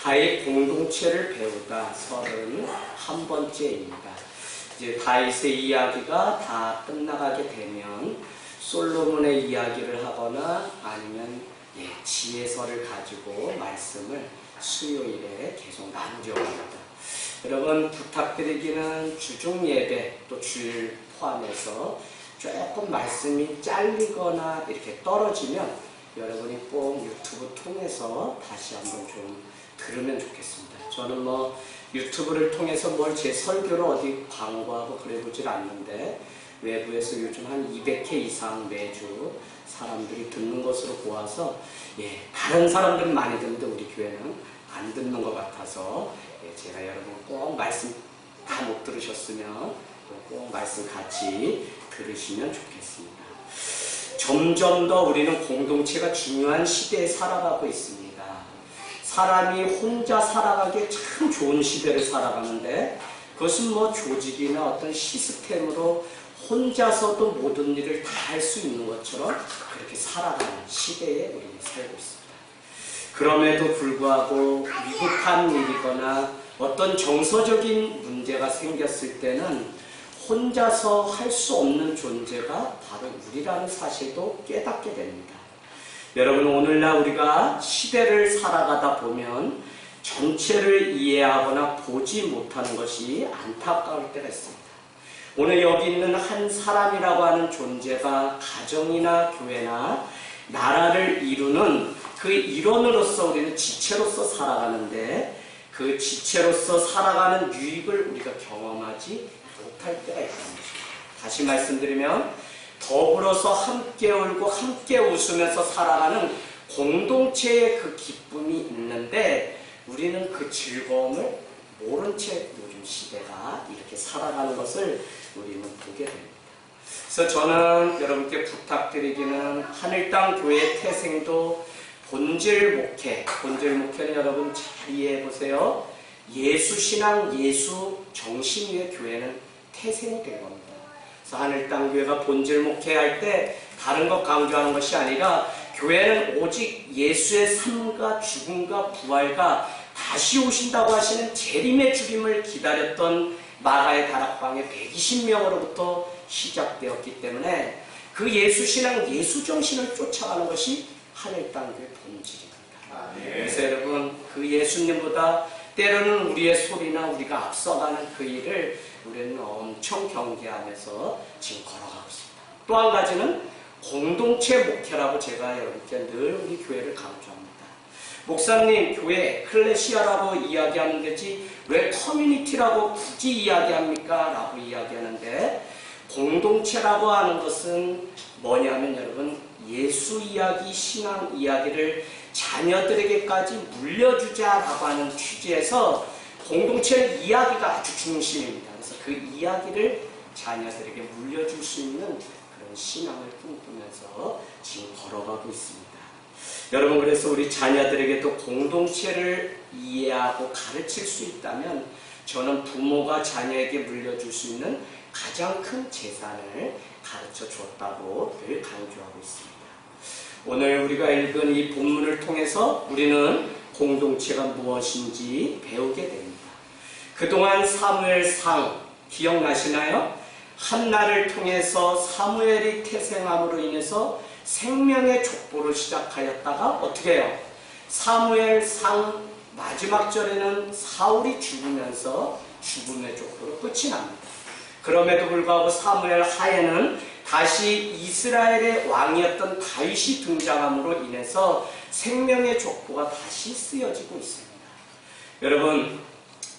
다윗 공동체를 배우다 31번째입니다. 이제 다윗의 이야기가 다 끝나가게 되면 솔로몬의 이야기를 하거나 아니면 지혜서를 가지고 말씀을 수요일에 계속 나누려고 합니다. 여러분 부탁드리기는 주중 예배 또 주일 포함해서 조금 말씀이 잘리거나 이렇게 떨어지면 여러분이 꼭 유튜브 통해서 다시 한번 좀 들으면 좋겠습니다. 저는 유튜브를 통해서 뭘 제 설교를 어디 광고하고 그래보질 않는데 외부에서 요즘 한 200회 이상 매주 사람들이 듣는 것으로 보아서 다른 사람들은 많이 듣는데 우리 교회는 안 듣는 것 같아서 제가 여러분 꼭 말씀 다 못 들으셨으면 꼭 말씀 같이 들으시면 좋겠습니다. 점점 더 우리는 공동체가 중요한 시대에 살아가고 있습니다. 사람이 혼자 살아가기에 참 좋은 시대를 살아가는데 그것은 조직이나 어떤 시스템으로 혼자서도 모든 일을 다 할 수 있는 것처럼 그렇게 살아가는 시대에 우리는 살고 있습니다. 그럼에도 불구하고 위급한 일이거나 어떤 정서적인 문제가 생겼을 때는 혼자서 할 수 없는 존재가 바로 우리라는 사실도 깨닫게 됩니다. 여러분 오늘날 우리가 시대를 살아가다 보면 전체를 이해하거나 보지 못하는 것이 안타까울 때가 있습니다. 오늘 여기 있는 한 사람이라고 하는 존재가 가정이나 교회나 나라를 이루는 그 일원으로서 우리는 지체로서 살아가는데 그 지체로서 살아가는 유익을 우리가 경험하지 못할 때가 있다는 것입니다. 다시 말씀드리면 더불어서 함께 울고 함께 웃으면서 살아가는 공동체의 그 기쁨이 있는데 우리는 그 즐거움을 모른 채 요즘 시대가 이렇게 살아가는 것을 우리는 보게 됩니다. 그래서 저는 여러분께 부탁드리기는 하늘땅 교회 태생도 본질 목회는 여러분 잘 이해해 보세요. 예수신앙, 예수 정신 위의 교회는 태생이 된 겁니다. 그래서 하늘땅 교회가 본질 목회할 때 다른 것 강조하는 것이 아니라 교회는 오직 예수의 삶과 죽음과 부활과 다시 오신다고 하시는 재림의 주림을 기다렸던 마가의 다락방에 120명으로부터 시작되었기 때문에 그 예수신앙, 예수정신을 쫓아가는 것이 하늘땅교의 본질입니다. 그래서 여러분 그 예수님보다 때로는 우리의 소리나 우리가 앞서가는 그 일을 우리는 엄청 경계하면서 지금 걸어가고 있습니다. 또 한 가지는 공동체 목회라고 제가 여러분께 늘 우리 교회를 강조합니다. 목사님 교회 에클레시아라고 이야기하는 데지 왜 커뮤니티라고 굳이 이야기합니까? 라고 이야기하는데 공동체라고 하는 것은 뭐냐면 여러분 예수 이야기, 신앙 이야기를 자녀들에게까지 물려주자라고 하는 취지에서 공동체의 이야기가 아주 중심입니다. 그래서 그 이야기를 자녀들에게 물려줄 수 있는 그런 신앙을 꿈꾸면서 지금 걸어가고 있습니다. 여러분 그래서 우리 자녀들에게도 공동체를 이해하고 가르칠 수 있다면 저는 부모가 자녀에게 물려줄 수 있는 가장 큰 재산을 가르쳐 주었다고 늘 강조하고 있습니다. 오늘 우리가 읽은 이 본문을 통해서 우리는 공동체가 무엇인지 배우게 됩니다. 그동안 사무엘상 기억나시나요? 한나를 통해서 사무엘이 태생함으로 인해서 생명의 족보를 시작하였다가 어떻게 해요? 사무엘상 마지막 절에는 사울이 죽으면서 죽음의 족보로 끝이 납니다. 그럼에도 불구하고 사무엘 하에는 다시 이스라엘의 왕이었던 다윗이 등장함으로 인해서 생명의 족보가 다시 쓰여지고 있습니다. 여러분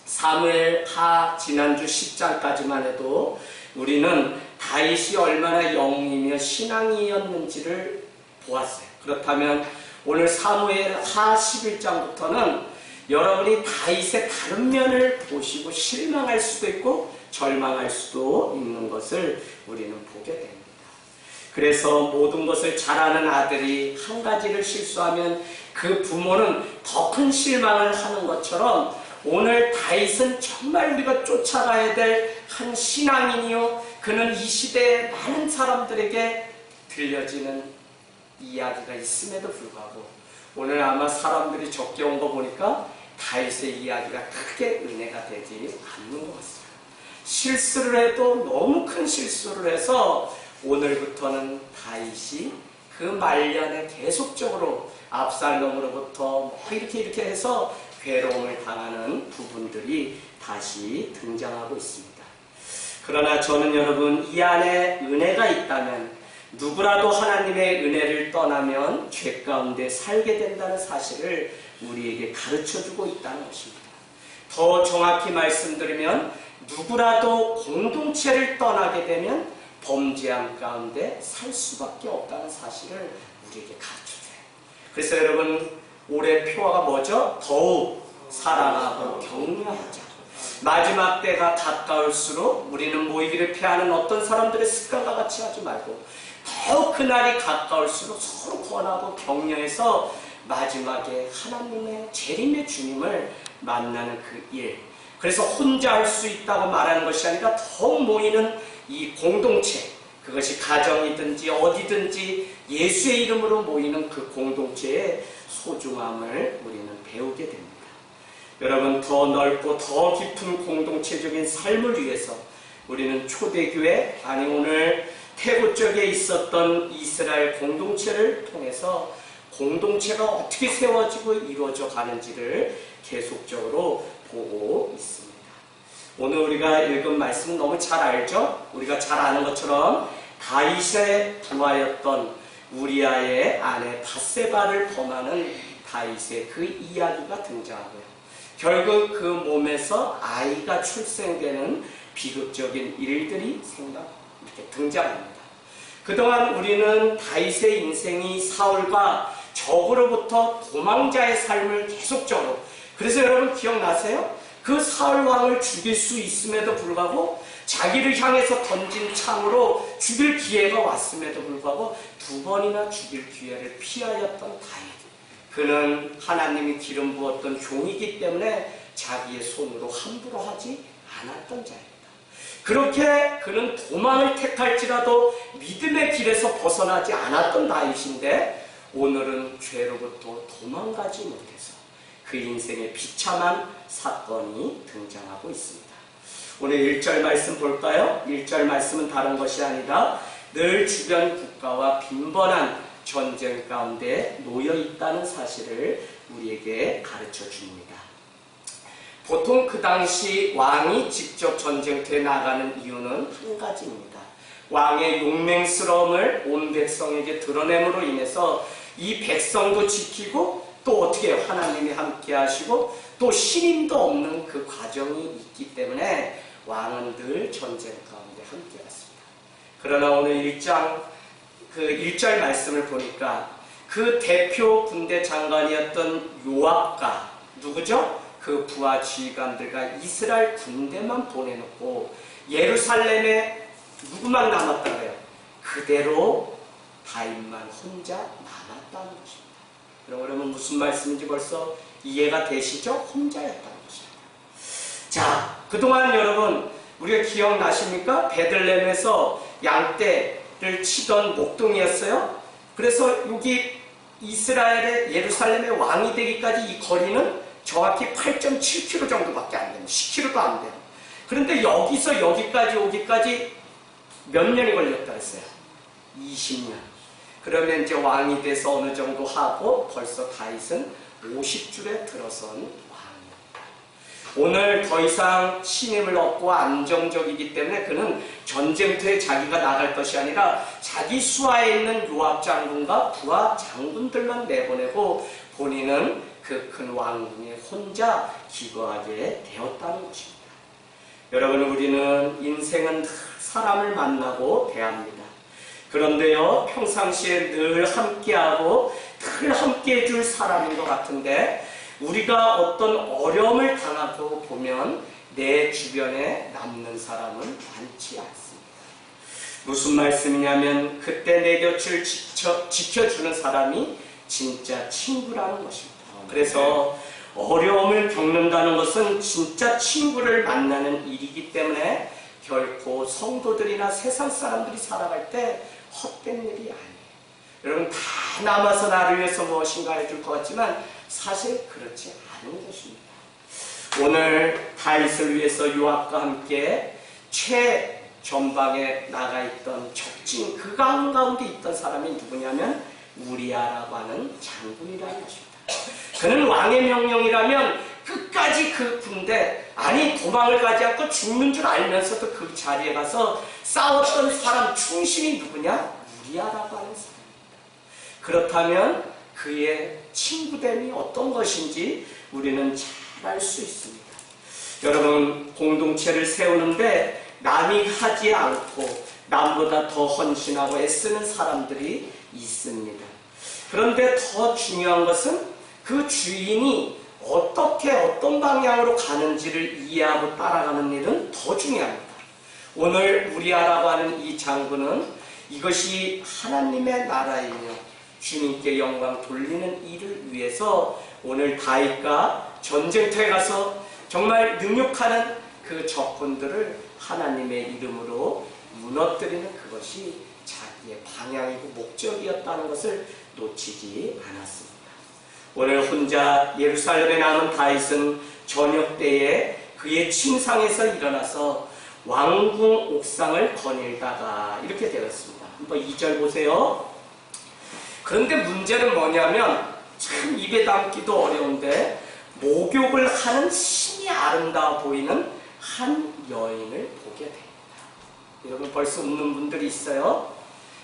사무엘 하 지난주 10장까지만 해도 우리는 다윗이 얼마나 영웅이며 신앙이었는지를 보았어요. 그렇다면 오늘 사무엘 하 11장부터는 여러분이 다윗의 다른 면을 보시고 실망할 수도 있고 절망할 수도 있는 것을 우리는 보게 됩니다. 그래서 모든 것을 잘하는 아들이 한 가지를 실수하면 그 부모는 더 큰 실망을 하는 것처럼 오늘 다윗은 정말 우리가 쫓아가야 될 한 신앙인이요. 그는 이 시대의 많은 사람들에게 들려지는 이야기가 있음에도 불구하고 오늘 아마 사람들이 적게 온 거 보니까 다윗의 이야기가 크게 은혜가 되지 않는 것 같습니다. 실수를 해도 너무 큰 실수를 해서 오늘부터는 다윗이 그 말년에 계속적으로 압살롬으로부터 뭐 이렇게 해서 괴로움을 당하는 부분들이 다시 등장하고 있습니다. 그러나 저는 여러분, 이 안에 은혜가 있다면 누구라도 하나님의 은혜를 떠나면 죄 가운데 살게 된다는 사실을 우리에게 가르쳐주고 있다는 것입니다. 더 정확히 말씀드리면 누구라도 공동체를 떠나게 되면 범죄함 가운데 살 수밖에 없다는 사실을 우리에게 가르쳐줘요. 그래서 여러분, 올해 표어가 뭐죠? 더욱 사랑하고 격려하자. 마지막 때가 가까울수록 우리는 모이기를 피하는 어떤 사람들의 습관과 같이 하지 말고 더욱 그날이 가까울수록 서로 권하고 격려해서 마지막에 하나님의 재림의 주님을 만나는 그 일, 그래서 혼자 할 수 있다고 말하는 것이 아니라 더욱 모이는 이 공동체, 그것이 가정이든지 어디든지 예수의 이름으로 모이는 그 공동체의 소중함을 우리는 배우게 됩니다. 여러분, 더 넓고 더 깊은 공동체적인 삶을 위해서 우리는 초대교회, 아니 오늘 태국 쪽에 있었던 이스라엘 공동체를 통해서 공동체가 어떻게 세워지고 이루어져 가는지를 계속적으로 보고 있습니다. 오늘 우리가 읽은 말씀은 너무 잘 알죠? 우리가 잘 아는 것처럼 다윗의 부하였던 우리아의 아내 밧세바를 범하는 다윗의 그 이야기가 등장하고요. 결국 그 몸에서 아이가 출생되는 비극적인 일들이 이렇게 등장합니다. 그동안 우리는 다윗의 인생이 사울과 적으로부터 도망자의 삶을 계속적으로, 그래서 여러분 기억나세요? 그 사울 왕을 죽일 수 있음에도 불구하고 자기를 향해서 던진 창으로 죽일 기회가 왔음에도 불구하고 2번이나 죽일 기회를 피하였던 다윗. 그는 하나님이 기름 부었던 종이기 때문에 자기의 손으로 함부로 하지 않았던 자입니다. 그렇게 그는 도망을 택할지라도 믿음의 길에서 벗어나지 않았던 다윗인데 오늘은 죄로부터 도망가지 못해서 그 인생의 비참한 사건이 등장하고 있습니다. 오늘 1절 말씀 볼까요? 1절 말씀은 다른 것이 아니라 늘 주변 국가와 빈번한 전쟁 가운데 놓여 있다는 사실을 우리에게 가르쳐 줍니다. 보통 그 당시 왕이 직접 전쟁터에 나가는 이유는 한 가지입니다. 왕의 용맹스러움을 온 백성에게 드러냄으로 인해서 이 백성도 지키고 또 어떻게 해요? 하나님이 함께 하시고 또 신임도 없는 그 과정이 있기 때문에 왕은 늘 전쟁 가운데 함께 갔습니다. 그러나 오늘 1절 말씀을 보니까 그 대표 군대 장관이었던 요압과 누구죠? 그 부하 지휘관들과 이스라엘 군대만 보내놓고 예루살렘에 누구만 남았다고 해요? 그대로 다윗만 혼자 남았다는 것입니다. 그러면 무슨 말씀인지 벌써 이해가 되시죠? 혼자였다는 것입니다. 자, 그동안 여러분 우리가 기억나십니까? 베들레헴에서 양떼를 치던 목동이었어요. 그래서 여기 이스라엘의 예루살렘의 왕이 되기까지 이 거리는 정확히 8.7km 정도밖에 안 됩니다. 10km도 안 돼요. 그런데 여기서 여기까지 오기까지 몇 년이 걸렸다 했어요? 20년. 그러면 이제 왕이 돼서 어느 정도 하고 벌써 다윗은 50줄에 들어선 왕입니다. 오늘 더 이상 신임을 얻고 안정적이기 때문에 그는 전쟁터에 자기가 나갈 것이 아니라 자기 수하에 있는 요압 장군과 부하 장군들만 내보내고 본인은 그 큰 왕궁에 혼자 기거하게 되었다는 것입니다. 여러분, 우리는 인생은 늘 사람을 만나고 대합니다. 그런데요, 평상시에 늘 함께하고 늘 함께해 줄 사람인 것 같은데 우리가 어떤 어려움을 당하고 보면 내 주변에 남는 사람은 많지 않습니다. 무슨 말씀이냐면 그때 내 곁을 지켜주는 사람이 진짜 친구라는 것입니다. 그래서 어려움을 겪는다는 것은 진짜 친구를 만나는 일이기 때문에 결코 성도들이나 세상 사람들이 살아갈 때 헛된 일이 아니에요. 여러분, 다 남아서 나를 위해서 무엇인가 해줄 것 같지만 사실 그렇지 않은 것입니다. 오늘 다윗을 위해서 요압과 함께 최전방에 나가 있던 적진 그 가운데 있던 사람이 누구냐면 우리아라고 하는 장군이라는 것입니다. 그는 왕의 명령이라면 끝까지 그 군대, 아니 도망을 가지 않고 죽는 줄 알면서도 그 자리에 가서 싸웠던 사람 중심이 누구냐? 우리아라고 하는 사람입니다. 그렇다면 그의 친구됨이 어떤 것인지 우리는 잘 알 수 있습니다. 여러분, 공동체를 세우는데 남이 하지 않고 남보다 더 헌신하고 애쓰는 사람들이 있습니다. 그런데 더 중요한 것은 그 주인이 어떻게 어떤 방향으로 가는지를 이해하고 따라가는 일은 더 중요합니다. 오늘 우리아라고 하는 이 장군은 이것이 하나님의 나라이며 주님께 영광 돌리는 일을 위해서 오늘 다윗과 전쟁터에 가서 정말 능욕하는 그 적군들을 하나님의 이름으로 무너뜨리는 그것이 자기의 방향이고 목적이었다는 것을 놓치지 않았습니다. 오늘 혼자 예루살렘에 남은 다윗은 저녁 때에 그의 침상에서 일어나서 왕궁 옥상을 거닐다가 이렇게 되었습니다. 한번 2절 보세요. 그런데 문제는 뭐냐면 참 입에 담기도 어려운데 목욕을 하는 신이 아름다워 보이는 한 여인을 보게 됩니다. 여러분 벌써 웃는 분들이 있어요.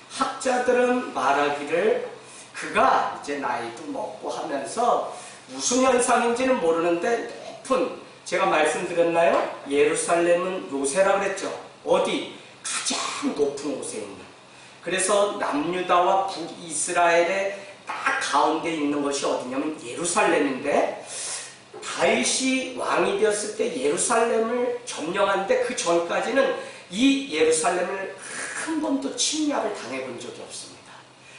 학자들은 말하기를 그가 이제 나이도 먹고 하면서 무슨 현상인지는 모르는데 높은, 제가 말씀드렸나요? 예루살렘은 요새라고 그랬죠. 어디? 가장 높은 곳에 있는. 그래서 남유다와 북이스라엘의 딱 가운데 있는 것이 어디냐면 예루살렘인데, 다윗이 왕이 되었을 때 예루살렘을 점령하는데 그 전까지는 이 예루살렘을 한 번도 침략을 당해본 적이 없습니다.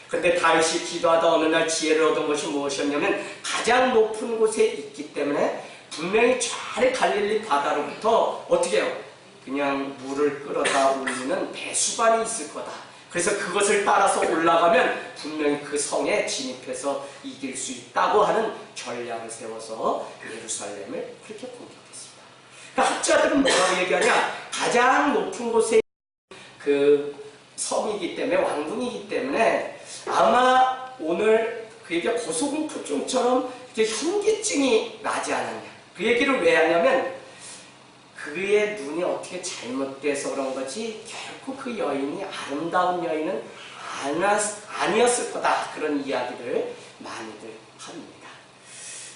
그런데 다윗이 기도하다 어느 날 지혜를 얻은 것이 무엇이었냐면 가장 높은 곳에 있기 때문에 분명히 저 갈릴리 바다로부터 어떻게 해요? 그냥 물을 끌어다 올리는 배수관이 있을 거다. 그래서 그것을 따라서 올라가면 분명히 그 성에 진입해서 이길 수 있다고 하는 전략을 세워서 예루살렘을 그렇게 공격했습니다. 그러니까 학자들은 뭐라고 얘기하냐? 가장 높은 곳에 그 성이기 때문에, 왕궁이기 때문에 아마 오늘 그 얘기가 고소공포증처럼 이제 현기증이 나지 않았냐. 그 얘기를 왜 하냐면 그의 눈이 어떻게 잘못돼서 그런 거지 결코 그 여인이 아름다운 여인은 아니었을 거다. 그런 이야기를 많이들 합니다.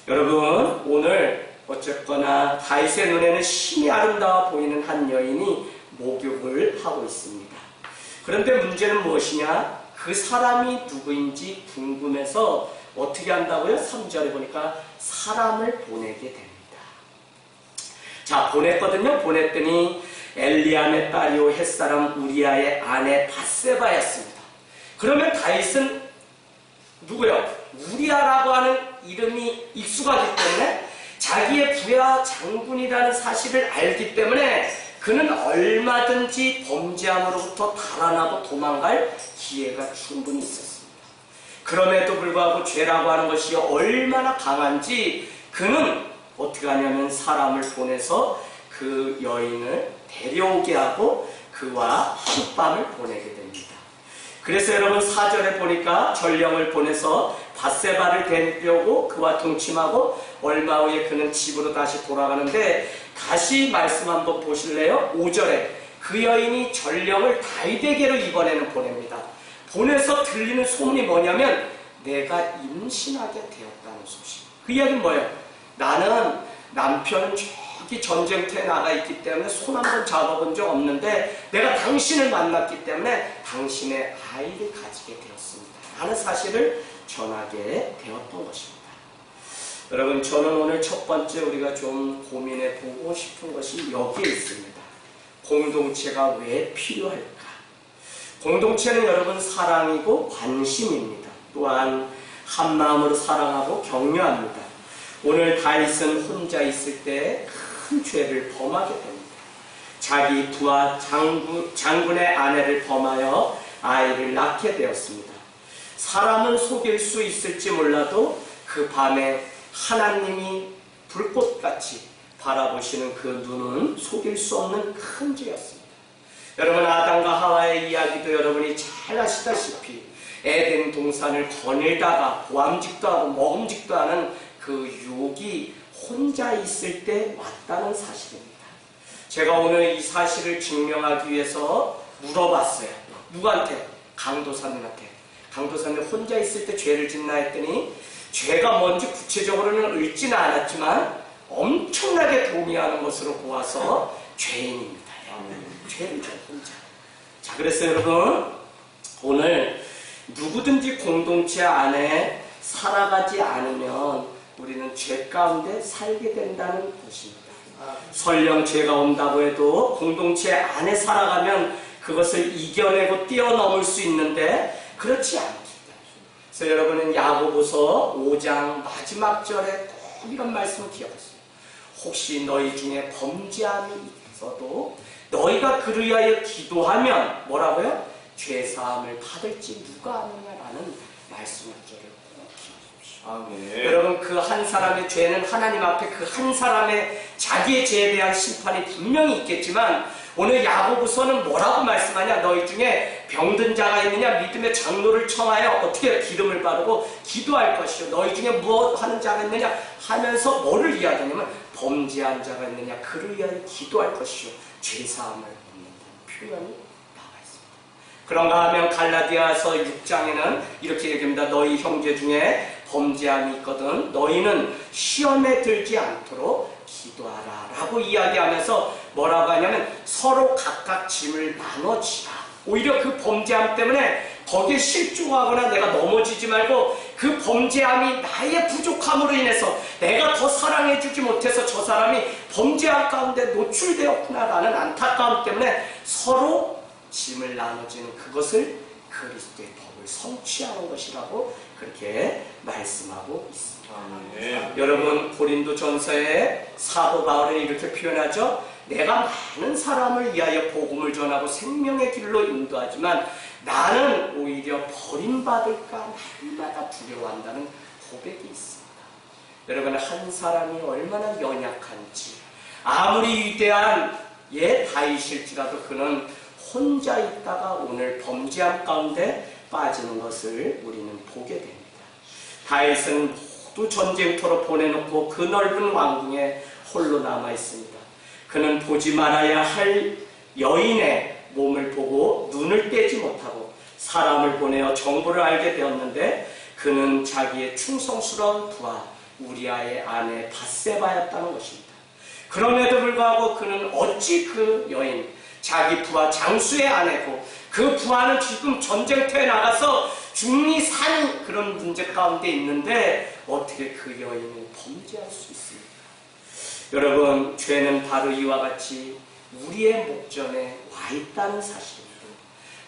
여러분 오늘 어쨌거나 다윗의 눈에는 신이 아름다워 보이는 한 여인이 목욕을 하고 있습니다. 그런데 문제는 무엇이냐? 그 사람이 누구인지 궁금해서 어떻게 한다고요? 3절에 보니까 사람을 보내게 됩니다. 자, 보냈거든요. 보냈더니 엘리암의 딸이요 햇사람 우리아의 아내 밧세바였습니다. 그러면 다윗은 누구요? 우리아라고 하는 이름이 익숙하기 때문에 자기의 부하 장군이라는 사실을 알기 때문에 그는 얼마든지 범죄함으로부터 달아나고 도망갈 기회가 충분히 있었습니다. 그럼에도 불구하고 죄라고 하는 것이 얼마나 강한지 그는 어떻게 하냐면 사람을 보내서 그 여인을 데려오게 하고 그와 하룻밤을 보내게 됩니다. 그래서 여러분 4절에 보니까 전령을 보내서 밧세바를 데려오고 그와 동침하고 얼마 후에 그는 집으로 다시 돌아가는데 다시 말씀 한번 보실래요? 5절에 그 여인이 전령을 다윗에게로 이번에는 보냅니다. 보내서 들리는 소문이 뭐냐면 내가 임신하게 되었다는 소식. 그 이야기는 뭐예요? 나는 남편은 저기 전쟁터에 나가 있기 때문에 손 한번 잡아본 적 없는데 내가 당신을 만났기 때문에 당신의 아이를 가지게 되었습니다. 라는 사실을 전하게 되었던 것입니다. 여러분 저는 오늘 첫 번째 우리가 좀 고민해 보고 싶은 것이 여기에 있습니다. 공동체가 왜 필요할까? 공동체는 여러분 사랑이고 관심입니다. 또한 한 마음으로 사랑하고 격려합니다. 오늘 다윗은 혼자 있을 때 큰 죄를 범하게 됩니다. 자기 부하 장군의 아내를 범하여 아이를 낳게 되었습니다. 사람은 속일 수 있을지 몰라도 그 밤에 하나님이 불꽃같이 바라보시는 그 눈은 속일 수 없는 큰 죄였습니다. 여러분, 아담과 하와의 이야기도 여러분이 잘 아시다시피 에덴 동산을 거닐다가 보암직도 하고 먹음직도 하는 그 유혹이 혼자 있을 때 왔다는 사실입니다. 제가 오늘 이 사실을 증명하기 위해서 물어봤어요. 누구한테? 강도사님한테. 강도사님 혼자 있을 때 죄를 짓나 했더니 죄가 뭔지 구체적으로는 읽지는 않았지만 엄청나게 동의하는 것으로 보아서 죄인입니다. 죄를 져 혼자. 자, 그래서 여러분, 오늘 누구든지 공동체 안에 살아가지 않으면 우리는 죄 가운데 살게 된다는 것입니다. 설령 죄가 온다고 해도 공동체 안에 살아가면 그것을 이겨내고 뛰어넘을 수 있는데 그렇지 않기 때문에. 그래서 여러분은 야고보서 5장 마지막 절에 꼭 이런 말씀을 기억하세요. 혹시 너희 중에 범죄함이 있어도 너희가 그를 위하여 기도하면 뭐라고요? 죄사함을 받을지 누가 아느냐라는 말씀을 꼭 기억하십시오. 아멘. 여러분, 그 한 사람의 죄는 하나님 앞에 그 한 사람의 자기의 죄에 대한 심판이 분명히 있겠지만 오늘 야고보서는 뭐라고 말씀하냐? 너희 중에 병든 자가 있느냐? 믿음의 장로를 청하여 어떻게 기름을 바르고 기도할 것이요. 너희 중에 무엇 하는 자가 있느냐? 하면서 뭐를 이야기하냐면 범죄한 자가 있느냐? 그를 위하여 기도할 것이요. 죄사함을 얻는다는 표현이 나와 있습니다. 그런가 하면 갈라디아서 6장에는 이렇게 얘기합니다. 너희 형제 중에 범죄함이 있거든 너희는 시험에 들지 않도록 기도하라 라고 이야기하면서 뭐라고 하냐면 서로 각각 짐을 나눠지라. 오히려 그 범죄함 때문에 거기에 실종하거나 내가 넘어지지 말고 그 범죄함이 나의 부족함으로 인해서 내가 더 사랑해주지 못해서 저 사람이 범죄함 가운데 노출되었구나 라는 안타까움 때문에 서로 짐을 나눠지는 그것을 그리스도의 법을 성취하는 것이라고 그렇게 말씀하고 있습니다. 여러분, 고린도 전서에 사도 바울은 이렇게 표현하죠. 내가 많은 사람을 위하여 복음을 전하고 생명의 길로 인도하지만 나는 오히려 버림받을까 날마다 두려워한다는 고백이 있습니다. 여러분, 한 사람이 얼마나 연약한지 아무리 위대한 다윗일지라도 그는 혼자 있다가 오늘 범죄함 가운데 빠지는 것을 우리는 보게 됩니다. 다윗은 모두 전쟁터로 보내놓고 그 넓은 왕궁에 홀로 남아 있습니다. 그는 보지 말아야 할 여인의 몸을 보고 눈을 떼지 못하고 사람을 보내어 정보를 알게 되었는데 그는 자기의 충성스러운 부하 우리아의 아내 밧세바였다는 것입니다. 그럼에도 불구하고 그는 어찌 그 여인 자기 부하 장수의 아내고 그 부하는 지금 전쟁터에 나가서 죽니 사니 그런 문제 가운데 있는데 어떻게 그 여인은 범죄할 수 있습니까? 여러분, 죄는 바로 이와 같이 우리의 목전에 와 있다는 사실입니다.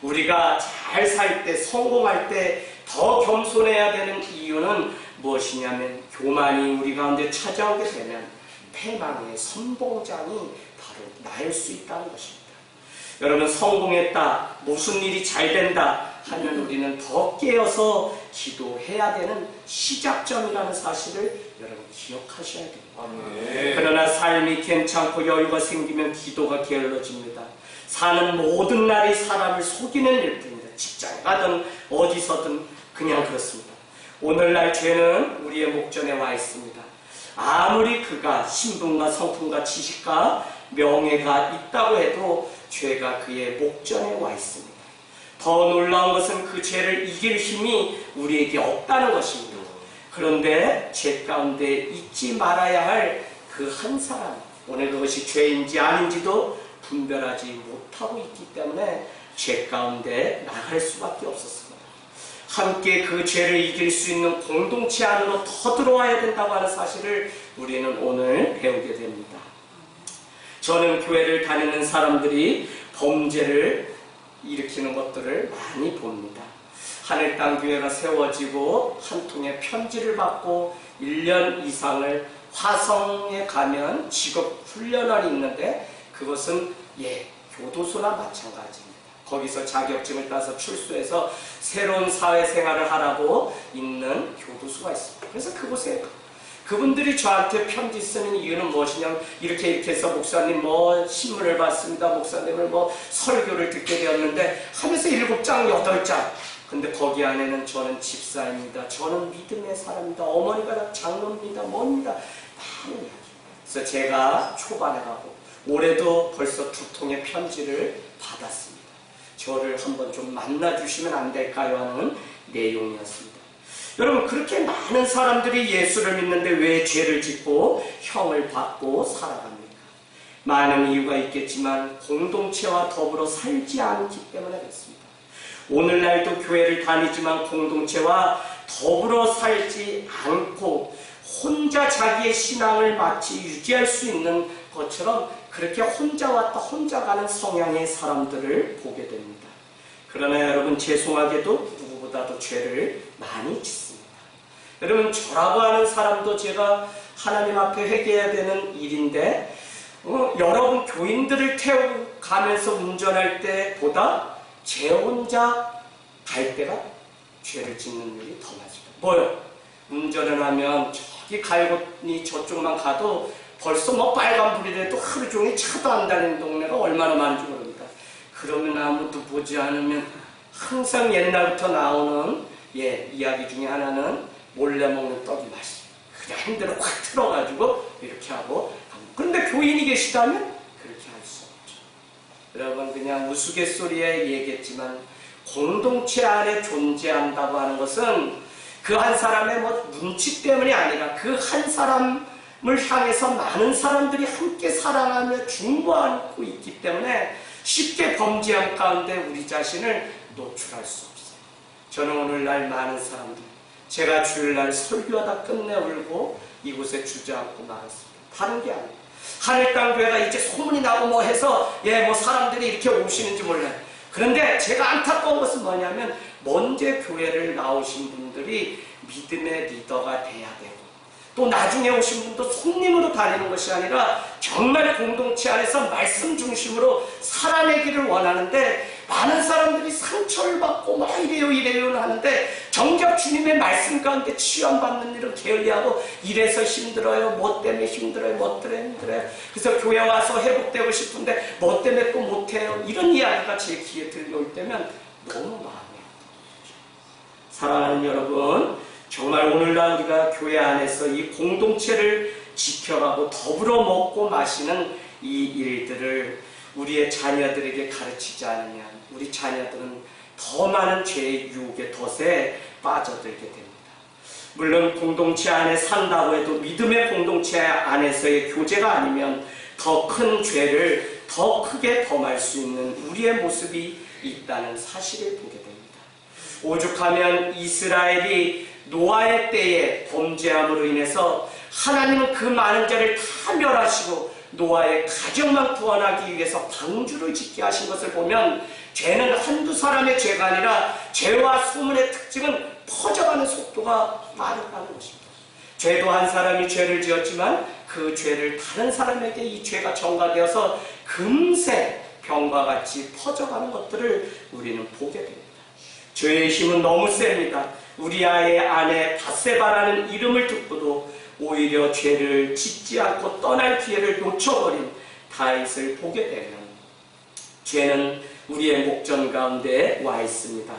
우리가 잘 살 때, 성공할 때 더 겸손해야 되는 이유는 무엇이냐면 교만이 우리 가운데 찾아오게 되면 패망의 선봉장이 바로 나일 수 있다는 것입니다. 여러분, 성공했다, 무슨 일이 잘 된다 하면 우리는 더 깨어서 기도해야 되는 시작점이라는 사실을 여러분 기억하셔야 됩니다. 그러나 삶이 괜찮고 여유가 생기면 기도가 게을러집니다. 사는 모든 날이 사람을 속이는 일뿐입니다. 직장에 가든 어디서든 그냥 그렇습니다. 오늘날 죄는 우리의 목전에 와 있습니다. 아무리 그가 신분과 성품과 지식과 명예가 있다고 해도 죄가 그의 목전에 와 있습니다. 더 놀라운 것은 그 죄를 이길 힘이 우리에게 없다는 것입니다. 그런데 죄 가운데 잊지 말아야 할 그 한 사람, 오늘 그것이 죄인지 아닌지도 분별하지 못하고 있기 때문에 죄 가운데 나갈 수밖에 없었습니다. 함께 그 죄를 이길 수 있는 공동체 안으로 더 들어와야 된다고 하는 사실을 우리는 오늘 배우게 됩니다. 저는 교회를 다니는 사람들이 범죄를 일으키는 것들을 많이 봅니다. 하늘땅교회가 세워지고 한 통의 편지를 받고 1년 이상을 화성에 가면 직업훈련원이 있는데 그것은 교도소나 마찬가지입니다. 거기서 자격증을 따서 출소해서 새로운 사회생활을 하라고 있는 교도소가 있습니다. 그래서 그곳에 그분들이 저한테 편지 쓰는 이유는 무엇이냐면 이렇게 해서 목사님 뭐 신문을 봤습니다. 목사님을 뭐 설교를 듣게 되었는데 하면서 7장 8장. 근데 거기 안에는 저는 집사입니다. 저는 믿음의 사람입니다. 어머니가 다 장로입니다. 뭐입니다. 많은 이야기. 그래서 제가 초반에 가고 올해도 벌써 2통의 편지를 받았습니다. 저를 한번 좀 만나주시면 안 될까요? 하는 내용이었습니다. 여러분, 그렇게 많은 사람들이 예수를 믿는데 왜 죄를 짓고 형을 받고 살아갑니까? 많은 이유가 있겠지만 공동체와 더불어 살지 않기 때문에 그렇습니다. 오늘날도 교회를 다니지만 공동체와 더불어 살지 않고 혼자 자기의 신앙을 마치 유지할 수 있는 것처럼 그렇게 혼자 왔다 혼자 가는 성향의 사람들을 보게 됩니다. 그러나 여러분, 죄송하게도 누구보다도 죄를 많이 짓습니다. 여러분, 저라고 하는 사람도 제가 하나님 앞에 회개해야 되는 일인데 여러분 교인들을 태우고 가면서 운전할 때보다 제 혼자 갈 때가 죄를 짓는 일이 더 많습니다. 뭐요? 운전을 하면 저기 갈고니 저쪽만 가도 벌써 뭐 빨간불이라도 하루 종일 차도 안 다니는 동네가 얼마나 많은지 모릅니다. 그러면 아무도 보지 않으면 항상 옛날부터 나오는 이야기 중에 하나는 몰래 먹는 떡이 맛있어요. 그냥 핸들을 확 틀어가지고 이렇게 하고. 그런데 교인이 계시다면 그렇게 할 수 없죠. 여러분, 그냥 우스갯소리에 얘기했지만 공동체 안에 존재한다고 하는 것은 그 한 사람의 뭐 눈치 때문이 아니라 그 한 사람을 향해서 많은 사람들이 함께 사랑하며 중보하고 있기 때문에 쉽게 범죄함 가운데 우리 자신을 노출할 수 없어요. 저는 오늘날 많은 사람들, 제가 주일날 설교하다 끝내 울고 이곳에 주저앉고 말았습니다. 다른 게 아니에요. 하늘땅교회가 이제 소문이 나고 뭐 해서 뭐 사람들이 이렇게 오시는지 몰라요. 그런데 제가 안타까운 것은 뭐냐면 먼저 교회를 나오신 분들이 믿음의 리더가 돼야 되고 또 나중에 오신 분도 손님으로 다니는 것이 아니라 정말 공동체 안에서 말씀 중심으로 살아내기를 원하는데 많은 사람들이 상처를 받고 막 이래요 하는데 정작 주님의 말씀 가운데 치유받는 일을 게을리하고 이래서 힘들어요. 뭐 때문에 힘들어요. 뭐 때문에 힘들어요. 그래서 교회 와서 회복되고 싶은데 뭐 때문에 또 못해요. 이런 이야기가 제 귀에 들려올 때면 너무 마음이 아프죠. 사랑하는 여러분, 정말 오늘날 우리가 교회 안에서 이 공동체를 지켜가고 더불어 먹고 마시는 이 일들을 우리의 자녀들에게 가르치지 않으면 우리 자녀들은 더 많은 죄의 유혹의 덫에 빠져들게 됩니다. 물론 공동체 안에 산다고 해도 믿음의 공동체 안에서의 교제가 아니면 더 큰 죄를 더 크게 범할 수 있는 우리의 모습이 있다는 사실을 보게 됩니다. 오죽하면 이스라엘이 노아의 때에 범죄함으로 인해서 하나님은 그 많은 자를 다 멸하시고 노아의 가정만 구원하기 위해서 방주를 짓게 하신 것을 보면 죄는 한두 사람의 죄가 아니라 죄와 소문의 특징은 퍼져가는 속도가 빠르다는 것입니다. 죄도 한 사람이 죄를 지었지만 그 죄를 다른 사람에게 이 죄가 전가되어서 금세 병과 같이 퍼져가는 것들을 우리는 보게 됩니다. 죄의 힘은 너무 셉니다. 우리아의 아내 밧세바라는 이름을 듣고도 오히려 죄를 짓지 않고 떠날 기회를 놓쳐버린 다윗을 보게 되면 죄는 우리의 목전 가운데 와 있습니다.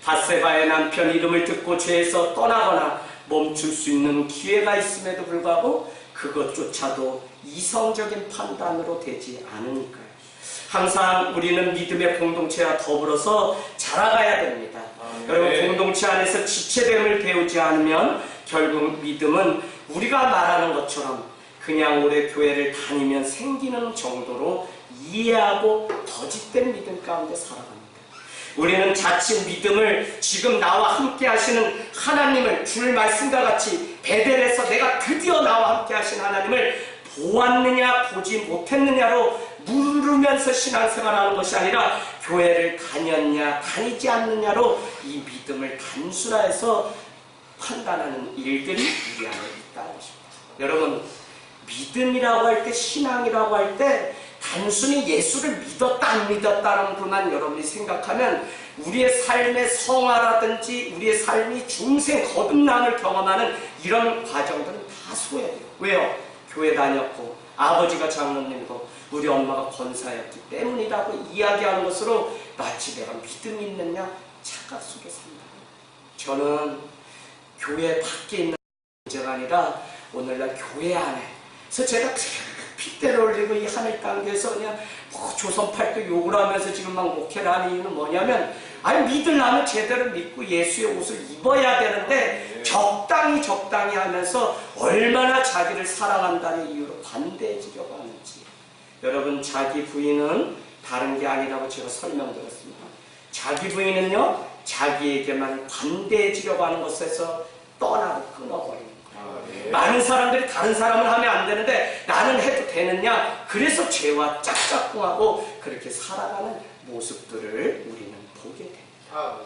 밧세바의 남편 이름을 듣고 죄에서 떠나거나 멈출 수 있는 기회가 있음에도 불구하고 그것조차도 이성적인 판단으로 되지 않으니까요. 항상 우리는 믿음의 공동체와 더불어서 자라가야 됩니다. 여러분, 공동체 안에서 지체됨을 배우지 않으면 결국 믿음은 우리가 말하는 것처럼 그냥 오래 교회를 다니면 생기는 정도로 이해하고 거짓된 믿음 가운데 살아갑니다. 우리는 자칫 믿음을 지금 나와 함께 하시는 하나님을 주의 말씀과 같이 베델에서 내가 드디어 나와 함께 하신 하나님을 보았느냐 보지 못했느냐로 물으면서 신앙생활하는 것이 아니라 교회를 다녔냐 다니지 않느냐로 이 믿음을 단순화해서 판단하는 일들이 우리 안에 있다는 것입니다. 여러분, 믿음이라고 할 때, 신앙이라고 할 때 단순히 예수를 믿었다 안 믿었다는 것만 여러분이 생각하면 우리의 삶의 성화라든지 우리의 삶이 중생 거듭남을 경험하는 이런 과정들은 다 다 소외돼요. 왜요? 교회 다녔고 아버지가 장로님이고 우리 엄마가 권사였기 때문이라고 이야기하는 것으로 마치 내가 믿음이 있느냐 착각 속에 산다. 저는 교회 밖에 있는 문제가 아니라 오늘날 교회 안에 그래서 제가 핏대를 올리고 이 하늘 땅에서 그냥 조선팔도 욕을 하면서 지금 막 목회를 하는 이유는 뭐냐면 아니 믿으려면 제대로 믿고 예수의 옷을 입어야 되는데 적당히 하면서 얼마나 자기를 사랑한다는 이유로 관대해지려고 하는지. 여러분, 자기 부인은 다른 게 아니라고 제가 설명드렸습니다. 자기 부인은요 자기에게만 관대해지려고 하는 것에서 떠나고 끊어버리는 거예요. 많은 사람들이 다른 사람을 하면 안 되는데 나는 해도 되느냐, 그래서 죄와 짝짝꿍하고 그렇게 살아가는 모습들을 우리는 보게 됩니다.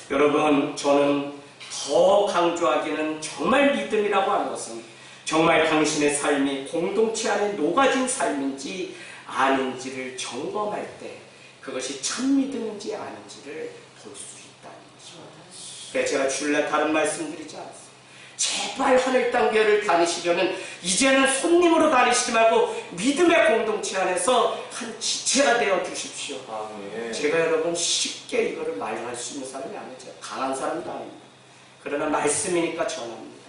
여러분, 저는 더 강조하기는 정말 믿음이라고 하는 것은 정말 당신의 삶이 공동체 안에 녹아진 삶인지 아닌지를 점검할 때 그것이 참 믿음인지 아닌지를 볼 수 있다는 것입니다. 그래서 제가 주일날 다른 말씀드리지 않았어요. 제발 하늘 땅 교회를 다니시려면 이제는 손님으로 다니시지 말고 믿음의 공동체 안에서 한 지체가 되어 주십시오. 제가 여러분 쉽게 이거를 말할 수 있는 사람이 아니에요. 제가 강한 사람도 아닙니다. 그러나 말씀이니까 전합니다.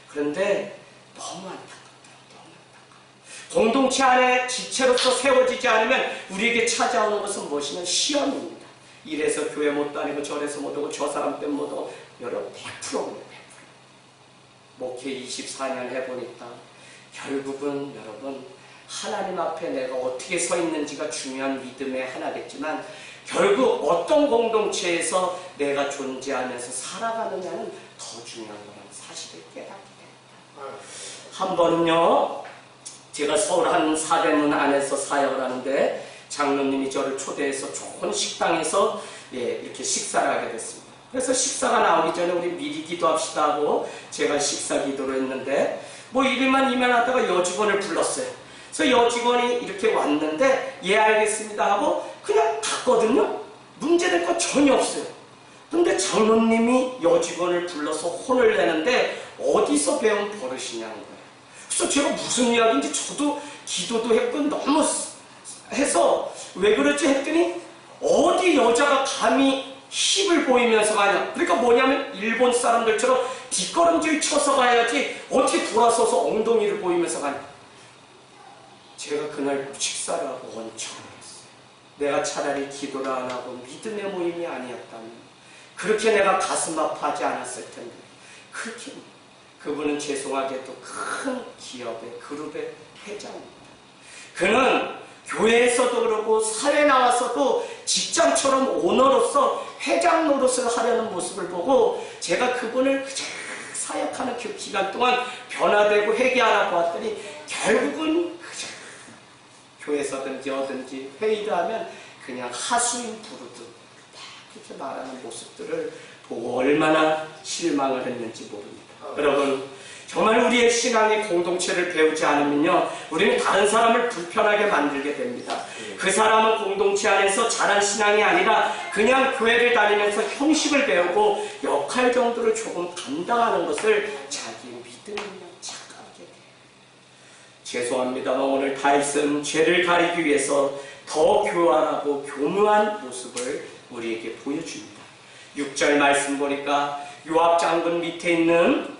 그런데 너무 안타깝더라고요. 너무 안타까워요. 공동체 안에 지체로서 세워지지 않으면 우리에게 찾아오는 것은 무엇이냐? 시험입니다. 이래서 교회 못 다니고 저래서 못 오고 저 사람 때문에 못 오고 여러분 100%입니다. 100%. 목회 24년 해보니까 결국은 여러분 하나님 앞에 내가 어떻게 서 있는지가 중요한 믿음의 하나겠지만 결국 어떤 공동체에서 내가 존재하면서 살아가느냐는 더 중요한 거라는 사실을 깨닫게 됩니다. 한 번은요, 제가 서울 한 사대문 안에서 사역을 하는데 장로님이 저를 초대해서 좋은 식당에서 이렇게 식사를 하게 됐습니다. 그래서 식사가 나오기 전에 우리 미리 기도합시다 하고 제가 식사 기도를 했는데 뭐 이리만 이만하다가 여직원을 불렀어요. 그래서 여직원이 이렇게 왔는데 예 알겠습니다 하고 그냥 갔거든요. 문제될 거 전혀 없어요. 근데 장로님이 여직원을 불러서 혼을 내는데 어디서 배운 버릇이냐는 거예요. 그래서 제가 무슨 이야기인지 저도 기도도 했고 너무 해서 왜 그랬지 했더니 어디 여자가 감히 힙을 보이면서 가냐. 그러니까 뭐냐면 일본 사람들처럼 뒷걸음질 쳐서 가야지 어떻게 돌아서서 엉덩이를 보이면서 가냐. 제가 그날 식사를 하고 원청을 했어요. 내가 차라리 기도를 안 하고 믿음의 모임이 아니었다면 그렇게 내가 가슴 아파하지 않았을 텐데 그렇게 그분은 죄송하게도 큰 기업의 그룹의 회장입니다. 그는 교회에서도 그러고 사회 나와서도 직장처럼 오너로서 회장 노릇을 하려는 모습을 보고 제가 그분을 사역하는 그 기간 동안 변화되고 회개하라고 했더니 결국은 교회에서든지 어든지 회의를 하면 그냥 하수인 부르듯 그렇게 말하는 모습들을 보고 얼마나 실망을 했는지 모릅니다. 여러분, 정말 우리의 신앙의 공동체를 배우지 않으면요 우리는 다른 사람을 불편하게 만들게 됩니다. 그 사람은 공동체 안에서 자란 신앙이 아니라 그냥 교회를 다니면서 형식을 배우고 역할 정도를 조금 감당하는 것을 자기 믿음이며 착각하게 돼요. 죄송합니다만 오늘 다윗은 죄를 가리기 위해서 더 교활하고 교묘한 모습을 우리에게 보여줍니다. 6절 말씀 보니까 요압 장군 밑에 있는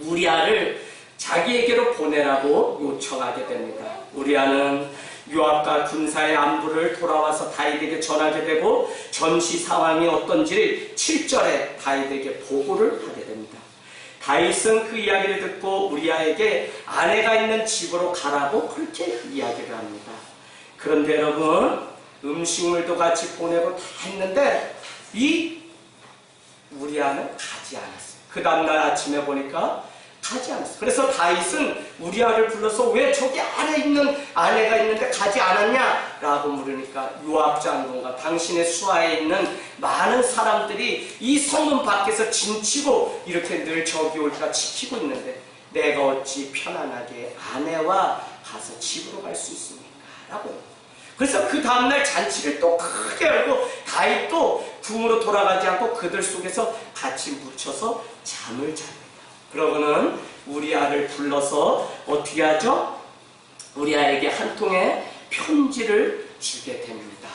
우리아를 자기에게로 보내라고 요청하게 됩니다. 우리아는 요압과 군사의 안부를 돌아와서 다윗에게 전하게 되고 전시 상황이 어떤지를 7절에 다윗에게 보고를 하게 됩니다. 다윗은 그 이야기를 듣고 우리아에게 아내가 있는 집으로 가라고 그렇게 이야기를 합니다. 그런데 여러분, 음식물도 같이 보내고 다 했는데 이 우리아는 가지 않았어요. 그 다음날 아침에 보니까 가지 않았어요. 그래서 다윗은 우리아를 불러서 왜 저기 안에 있는 아내가 있는데 가지 않았냐? 라고 물으니까 요압 장군과 당신의 수하에 있는 많은 사람들이 이 성문 밖에서 진치고 이렇게 늘 저기 올까 지키고 있는데 내가 어찌 편안하게 아내와 가서 집으로 갈 수 있습니까? 라고. 그래서 그 다음날 잔치를 또 크게 열고 다윗도 궁으로 돌아가지 않고 그들 속에서 같이 묻혀서 잠을 잡니다. 그러고는 우리아를 불러서 어떻게 하죠? 우리아에게 한 통의 편지를 주게 됩니다.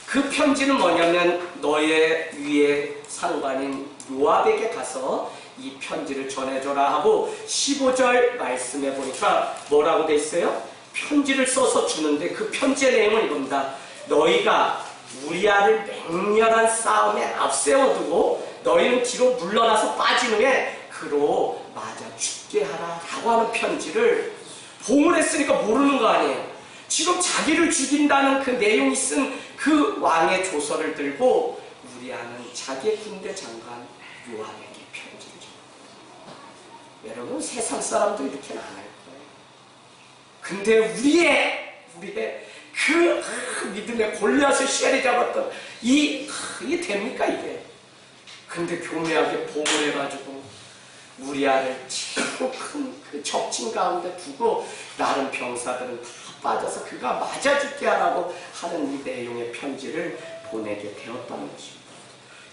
그 편지는 뭐냐면 너의 위에 상관인 요압에게 가서 이 편지를 전해줘라 하고 15절 말씀해 보니까 뭐라고 돼 있어요? 편지를 써서 주는데 그 편지의 내용은 이겁니다. 너희가 우리아를 맹렬한 싸움에 앞세워두고 너희는 뒤로 물러나서 빠진 후에 그로 맞아 죽게 하라 라고 하는 편지를 봉을 했으니까 모르는 거 아니에요. 지금 자기를 죽인다는 그 내용이 쓴 그 왕의 조서를 들고 우리아는 자기의 군대 장관 요압에게 편지를 줍니다. 여러분 세상 사람도 이렇게는 안 할 거예요. 근데 우리의 그 믿음의 골리앗을 쉐리 잡았던 이게 됩니까 이게? 근데 교묘하게 봉을 해가지고 우리아를 치고 큰 그 적진 가운데 두고 다른 병사들은 다 빠져서 그가 맞아 죽게 하라고 하는 이 내용의 편지를 보내게 되었다는 것입니다.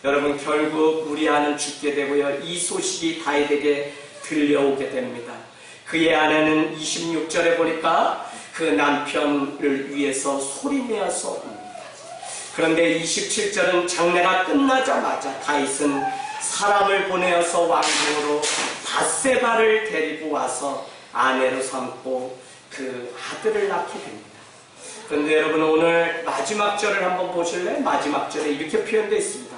여러분 결국 우리아는 죽게 되고요. 이 소식이 다윗에게 들려오게 됩니다. 그의 아내는 26절에 보니까 그 남편을 위해서 소리내어서 웁니다. 그런데 27절은 장례가 끝나자마자 다윗은 사람을 보내어서 왕궁으로 밧세바를 데리고 와서 아내로 삼고 그 아들을 낳게 됩니다. 그런데 여러분 오늘 마지막 절을 한번 보실래요? 마지막 절에 이렇게 표현되어 있습니다.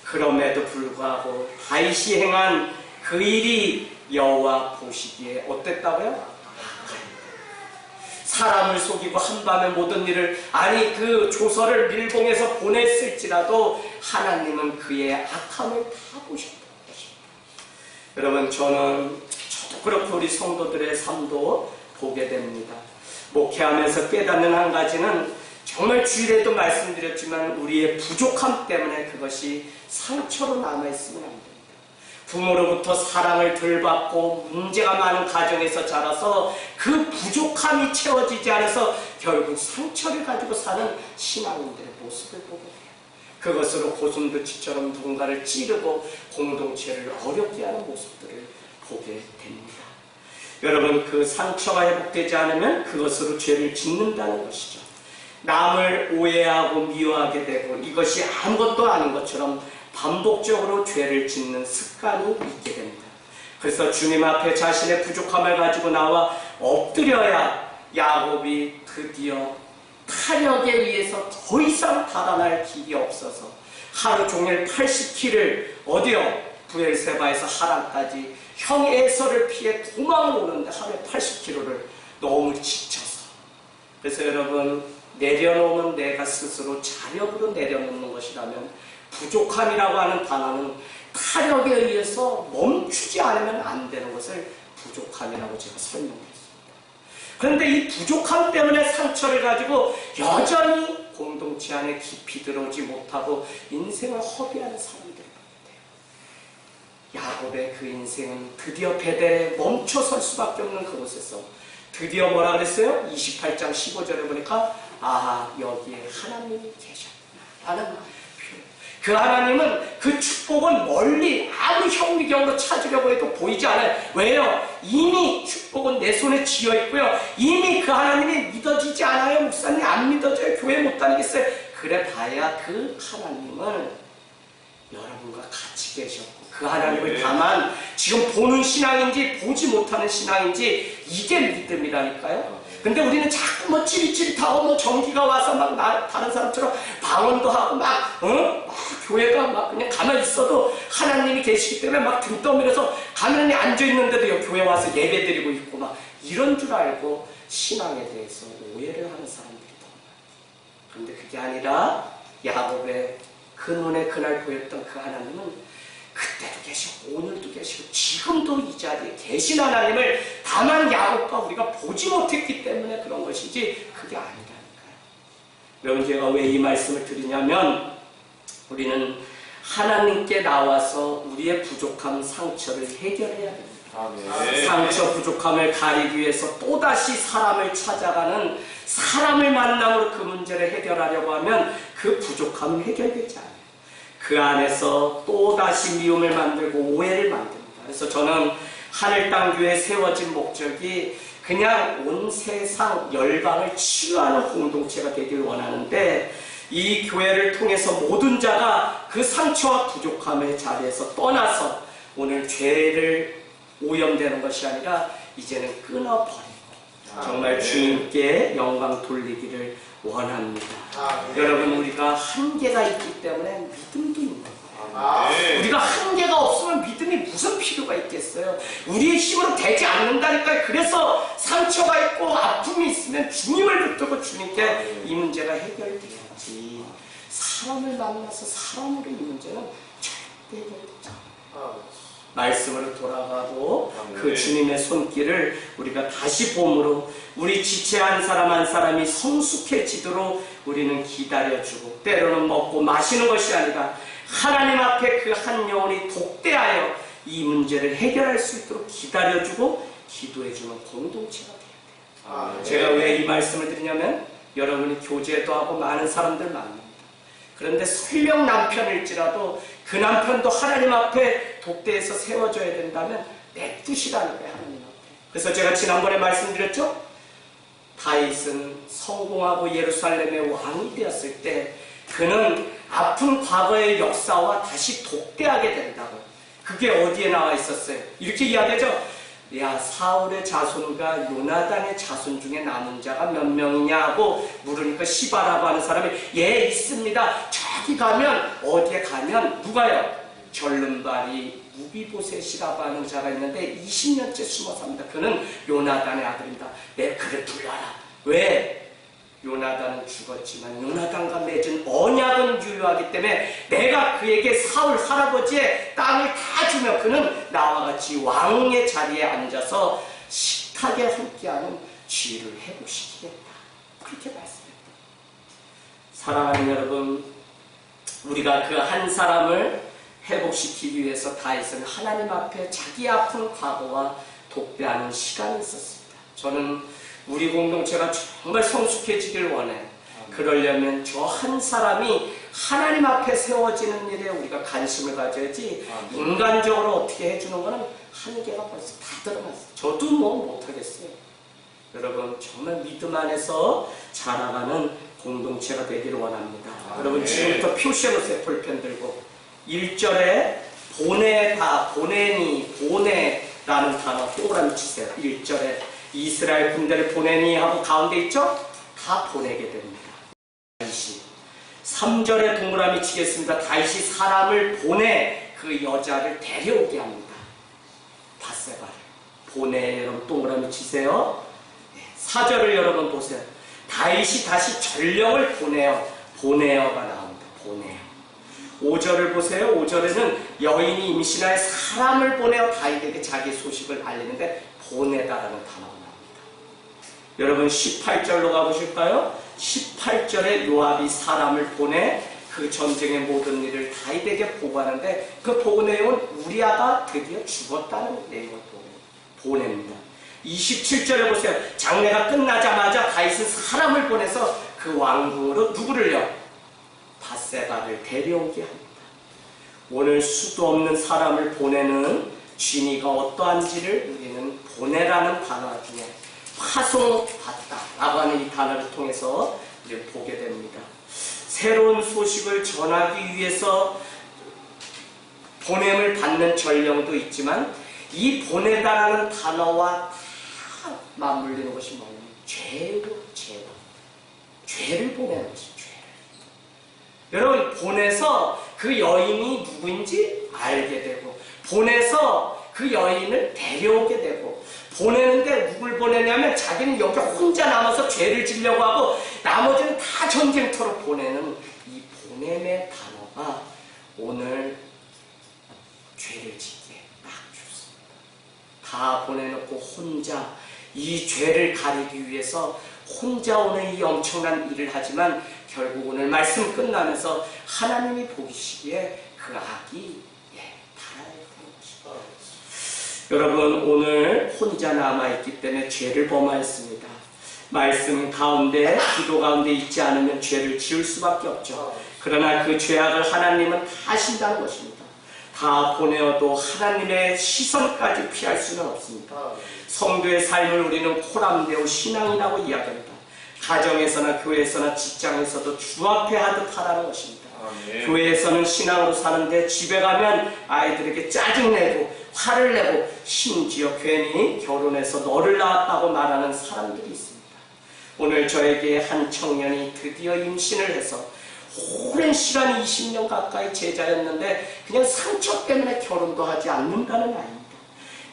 그럼에도 불구하고 다윗이 행한 그 일이 여호와 보시기에 어땠다고요? 사람을 속이고 한밤에 모든 일을 그 조서를 밀봉해서 보냈을지라도 하나님은 그의 악함을 다 보셨다는 것입니다. 여러분 저도 그렇고 우리 성도들의 삶도 보게 됩니다. 목회하면서 깨닫는 한 가지는 정말 주일에도 말씀드렸지만 우리의 부족함 때문에 그것이 상처로 남아있으면 안 됩니다. 부모로부터 사랑을 덜 받고 문제가 많은 가정에서 자라서 그 부족함이 채워지지 않아서 결국 상처를 가지고 사는 신앙인들의 모습을 보게 돼요. 그것으로 고슴도치처럼 누군가를 찌르고 공동체를 어렵게 하는 모습들을 보게 됩니다. 여러분 그 상처가 회복되지 않으면 그것으로 죄를 짓는다는 것이죠. 남을 오해하고 미워하게 되고 이것이 아무것도 아닌 것처럼 반복적으로 죄를 짓는 습관이 있게 됩니다. 그래서 주님 앞에 자신의 부족함을 가지고 나와 엎드려야 야곱이 드디어 타력에 의해서 더 이상 달아날 길이 없어서 하루 종일 80km를 어디요? 브엘세바에서 하란까지 형 에서를 피해 도망을 오는데 하루에 80km를 너무 지쳐서. 그래서 여러분 내려놓으면 내가 스스로 자력으로 내려놓는 것이라면 부족함이라고 하는 단어는 타력에 의해서 멈추지 않으면 안 되는 것을 부족함이라고 제가 설명했습니다. 그런데 이 부족함 때문에 상처를 가지고 여전히 공동체 안에 깊이 들어오지 못하고 인생을 허비하는 사람들이 있는데요. 야곱의 그 인생은 드디어 베델에 멈춰설 수밖에 없는 그곳에서 드디어 뭐라 그랬어요? 28장 15절에 보니까 여기에 하나님이 계셨구나 라는 그 하나님은 그 축복은 멀리 아무 현미경으로 찾으려고 해도 보이지 않아요. 왜요? 이미 축복은 내 손에 쥐어 있고요. 이미 그 하나님이 믿어지지 않아요. 목사님 안 믿어져요. 교회 못 다니겠어요. 그래 봐야 그 하나님은 여러분과 같이 계셨고 그 하나님을 다만 지금 보는 신앙인지 보지 못하는 신앙인지 이게 믿음이라니까요. 근데 우리는 자꾸 찌릿찌릿하고 전기가 와서 다른 사람처럼 방언도 하고 교회가 그냥 가만히 있어도 하나님이 계시기 때문에 등 떠밀어서 가만히 앉아있는데도 교회 와서 예배 드리고 있고 이런 줄 알고 신앙에 대해서 오해를 하는 사람들이 더 많아요. 그런데 그게 아니라 야곱의 그 눈에 그날 보였던 그 하나님은 그때도 계시고 오늘도 계시고 지금도 이 자리에 계신 하나님을 다만 야곱과 우리가 보지 못했기 때문에 그런 것이지 그게 아니라니까요. 여러분 제가 왜 이 말씀을 드리냐면 우리는 하나님께 나와서 우리의 부족함 상처를 해결해야 됩니다. 상처 부족함을 가리기 위해서 또다시 사람을 찾아가는 사람을 만남으로 그 문제를 해결하려고 하면 그 부족함은 해결되지 않아요. 그 안에서 또다시 미움을 만들고 오해를 만듭니다. 그래서 저는 하늘 땅 교회 세워진 목적이 그냥 온 세상 열방을 치유하는 공동체가 되길 원하는데, 이 교회를 통해서 모든 자가 그 상처와 부족함의 자리에서 떠나서 오늘 죄를 오염되는 것이 아니라 이제는 끊어버리고 정말 주님께 영광 돌리기를 원합니다. 여러분, 우리가 한계가 있기 때문에 믿음도 있는 거예요. 우리가 한계가 없으면 믿음이 무슨 필요가 있겠어요? 우리의 힘으로 되지 않는다니까요. 그래서 상처가 있고 아픔이 있으면 주님을 붙들고 주님께 이 문제가 해결돼야지, 사람을 만나서 사람으로 이 문제는 절대 해결되지 않아요. 말씀으로 돌아가고 그 주님의 손길을 우리가 다시 봄으로 우리 지체 한 사람 한 사람이 성숙해지도록 우리는 기다려주고, 때로는 먹고 마시는 것이 아니라 하나님 앞에 그 한 영혼이 독대하여 이 문제를 해결할 수 있도록 기다려주고 기도해주는 공동체가 되어야 돼요. 제가 왜 이 말씀을 드리냐면, 여러분이 교제도 하고 많은 사람들 만납니다. 그런데 설령 남편일지라도 그 남편도 하나님 앞에 독대해서 세워줘야 된다면 냅두시라는 거예요, 하나님 앞에. 그래서 제가 지난번에 말씀드렸죠? 다윗은 성공하고 예루살렘의 왕이 되었을 때 그는 아픈 과거의 역사와 다시 독대하게 된다고. 그게 어디에 나와 있었어요? 이렇게 이야기하죠. 야, 사울의 자손과 요나단의 자손 중에 남은 자가 몇 명이냐 하고 물으니까 시바라고 하는 사람이 예, 있습니다. 저기 가면, 어디에 가면 누가요? 절름발이 무비보셋이라고 하는 자가 있는데 20년째 숨어 삽니다. 그는 요나단의 아들입니다. 내 그를 불러라. 왜? 요나단은 죽었지만 요나단과 맺은 언약은 유효하기 때문에 내가 그에게 사울 할아버지의 땅을 다 주며 그는 나와 같이 왕의 자리에 앉아서 식탁에 함께하는 지위를 회복시키겠다. 그렇게 말씀했다. 사랑하는 여러분, 우리가 그 한 사람을 회복시키기 위해서 다윗은 하나님 앞에 자기 아픈 과거와 독대하는 시간이 있었습니다. 저는 우리 공동체가 정말 성숙해지길 원해. 그러려면 저 한 사람이 하나님 앞에 세워지는 일에 우리가 관심을 가져야지, 인간적으로 어떻게 해주는 거는 한계가 벌써 다 드러났어요. 저도 뭐 못하겠어요. 여러분, 정말 믿음 안에서 자라가는 공동체가 되기를 원합니다. 여러분, 지금부터 표시해놓으세요. 볼펜 들고 1절에 보내다, 보내니, 보내라는 단어 동그라미 치세요. 1절에 이스라엘 군대를 보내니 하고 가운데 있죠? 다 보내게 됩니다. 다윗이 3절에 동그라미 치겠습니다. 다윗이 사람을 보내 그 여자를 데려오게 합니다. 바세바를 보내. 여러분 동그라미 치세요. 4절을 여러분 보세요. 다윗이 다시 전령을 보내어가 나옵니다. 보내어. 5절을 보세요. 5절에는 여인이 임신하여 사람을 보내어 다윗에게 자기 소식을 알리는데 보내다라는 단어가 나옵니다. 여러분 18절로 가보실까요? 18절에 요압이 사람을 보내 그 전쟁의 모든 일을 다윗에게 보고하는데 그 보고 내용은 우리아가 드디어 죽었다는 내용을 보냅니다. 27절에 보세요. 장례가 끝나자마자 다윗은 사람을 보내서 그 왕궁으로 누구를요? 바세바를 데려오게 합니다. 오늘 수도 없는 사람을 보내는 진위가 어떠한지를 우리는 보내라는 단어 중에 파송받다라고 하는 이 단어를 통해서 우리가 보게 됩니다. 새로운 소식을 전하기 위해서 보냄을 받는 전령도 있지만 이 보내다라는 단어와 다 맞물리는 것이 뭐냐면 죄를 보내는 것이 죄를. 여러분, 보내서 그 여인이 누구인지 알게 되고, 보내서 그 여인을 데려오게 되고, 보내는데 누굴 보내냐면 자기는 여기 혼자 남아서 죄를 지려고 하고 나머지는 다 전쟁터로 보내는 이 보냄의 단어가 오늘 죄를 짓게 딱 좋습니다. 다 보내놓고 혼자 이 죄를 가리기 위해서 혼자 오늘 이 엄청난 일을 하지만 결국 오늘 말씀 끝나면서 하나님이 보시기에 그 악이 달아야 되는 것입니다. 여러분, 오늘 혼자 남아있기 때문에 죄를 범하였습니다. 말씀 가운데, 기도 가운데 있지 않으면 죄를 지을 수밖에 없죠. 그러나 그 죄악을 하나님은 다 하신다는 것입니다. 다 보내어도 하나님의 시선까지 피할 수는 없습니다. 성도의 삶을 우리는 코람데오 신앙이라고 이야기합니다. 가정에서나 교회에서나 직장에서도 주 앞에 하듯 하라는 것입니다. 교회에서는 신앙으로 사는데 집에 가면 아이들에게 짜증내고 화를 내고 심지어 괜히 결혼해서 너를 낳았다고 말하는 사람들이 있습니다. 오늘 저에게 한 청년이 드디어 임신을 해서 오랜 시간 20년 가까이 제자였는데 그냥 상처 때문에 결혼도 하지 않는다는 아이입니다.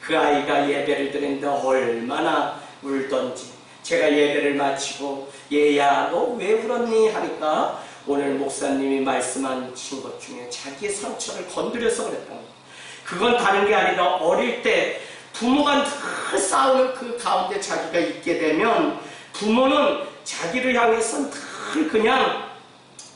그 아이가 예배를 드리는데 얼마나 울던지 제가 예배를 마치고 얘야 너 왜 울었니 하니까 오늘 목사님이 말씀하신 것 중에 자기의 상처를 건드려서 그랬다는 거예요. 그건 다른 게 아니라 어릴 때 부모가 늘 싸우는 그 가운데 자기가 있게 되면 부모는 자기를 향해서 늘 그냥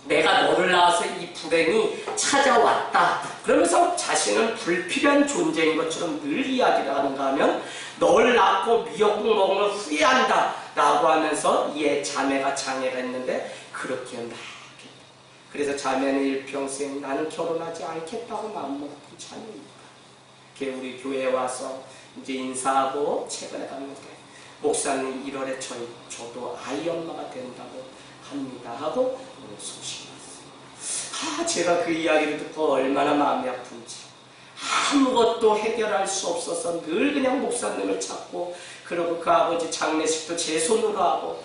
내가 너를 낳아서 이 불행이 찾아왔다 그러면서 자신은 불필요한 존재인 것처럼 늘 이야기를 하는가 하면 널 낳고 미역국 먹은 걸 후회한다 라고 하면서 얘 자매가 장애가 있는데 그렇게 낳겠다. 그래서 자매는 일평생 나는 결혼하지 않겠다고 마음먹은 자매입니다. 우리 교회에 와서 이제 인사하고 최근에 갔는데 목사님 1월에 저도 아이 엄마가 된다고 합니다 하고 소식이 왔어요. 제가 그 이야기를 듣고 얼마나 마음이 아픈지 아무것도 해결할 수 없어서 늘 그냥 목사님을 찾고 그러고 그 아버지 장례식도 제 손으로 하고